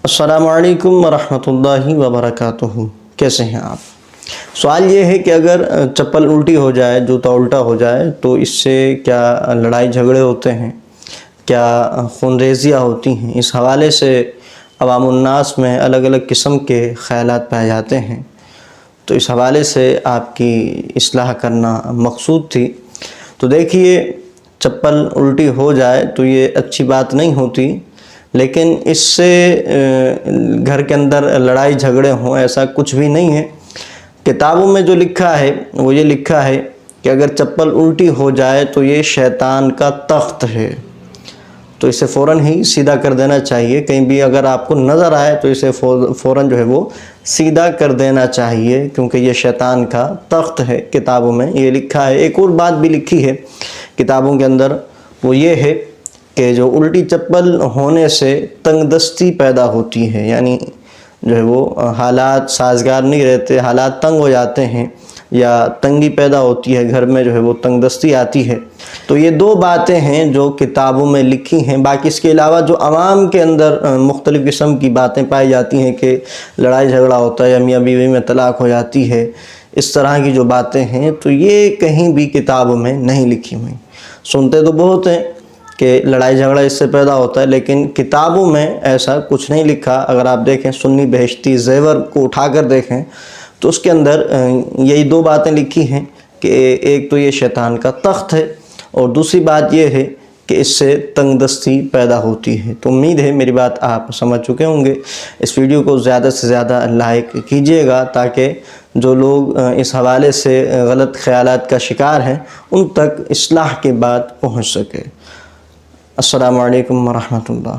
السلام علیکم ورحمۃ اللہ وبرکاتہ۔ کیسے ہیں آپ؟ سوال یہ ہے کہ اگر چپل الٹی ہو جائے، جوتا الٹا ہو جائے تو اس سے کیا لڑائی جھگڑے ہوتے ہیں، کیا خون ریزیاں ہوتی ہیں؟ اس حوالے سے عوام الناس میں الگ الگ قسم کے خیالات پائے جاتے ہیں، تو اس حوالے سے آپ کی اصلاح کرنا مقصود تھی۔ تو دیکھیے، چپل الٹی ہو جائے تو یہ اچھی بات نہیں ہوتی، لیکن اس سے گھر کے اندر لڑائی جھگڑے ہوں ایسا کچھ بھی نہیں ہے۔ کتابوں میں جو لکھا ہے وہ یہ لکھا ہے کہ اگر چپل الٹی ہو جائے تو یہ شیطان کا تخت ہے، تو اسے فوراً ہی سیدھا کر دینا چاہیے۔ کہیں بھی اگر آپ کو نظر آئے تو اسے فوراً جو ہے وہ سیدھا کر دینا چاہیے، کیونکہ یہ شیطان کا تخت ہے۔ کتابوں میں یہ لکھا ہے۔ ایک اور بات بھی لکھی ہے کتابوں کے اندر، وہ یہ ہے کہ جو الٹی چپل ہونے سے تنگ دستی پیدا ہوتی ہے، یعنی جو ہے وہ حالات سازگار نہیں رہتے، حالات تنگ ہو جاتے ہیں یا تنگی پیدا ہوتی ہے، گھر میں جو ہے وہ تنگ دستی آتی ہے۔ تو یہ دو باتیں ہیں جو کتابوں میں لکھی ہیں۔ باقی اس کے علاوہ جو عوام کے اندر مختلف قسم کی باتیں پائی جاتی ہیں کہ لڑائی جھگڑا ہوتا ہے یا میاں بیوی میں طلاق ہو جاتی ہے، اس طرح کی جو باتیں ہیں تو یہ کہیں بھی کتابوں میں نہیں لکھی ہوئی۔ سنتے تو بہت ہیں کہ لڑائی جھگڑا اس سے پیدا ہوتا ہے، لیکن کتابوں میں ایسا کچھ نہیں لکھا۔ اگر آپ دیکھیں سنی بہشتی زیور کو اٹھا کر دیکھیں تو اس کے اندر یہی دو باتیں لکھی ہیں کہ ایک تو یہ شیطان کا تخت ہے، اور دوسری بات یہ ہے کہ اس سے تنگ دستی پیدا ہوتی ہے۔ تو امید ہے میری بات آپ سمجھ چکے ہوں گے۔ اس ویڈیو کو زیادہ سے زیادہ لائک کیجئے گا تاکہ جو لوگ اس حوالے سے غلط خیالات کا شکار ہیں ان تک اصلاح کی بات پہنچ سکے۔ السلام علیکم ورحمۃ اللہ۔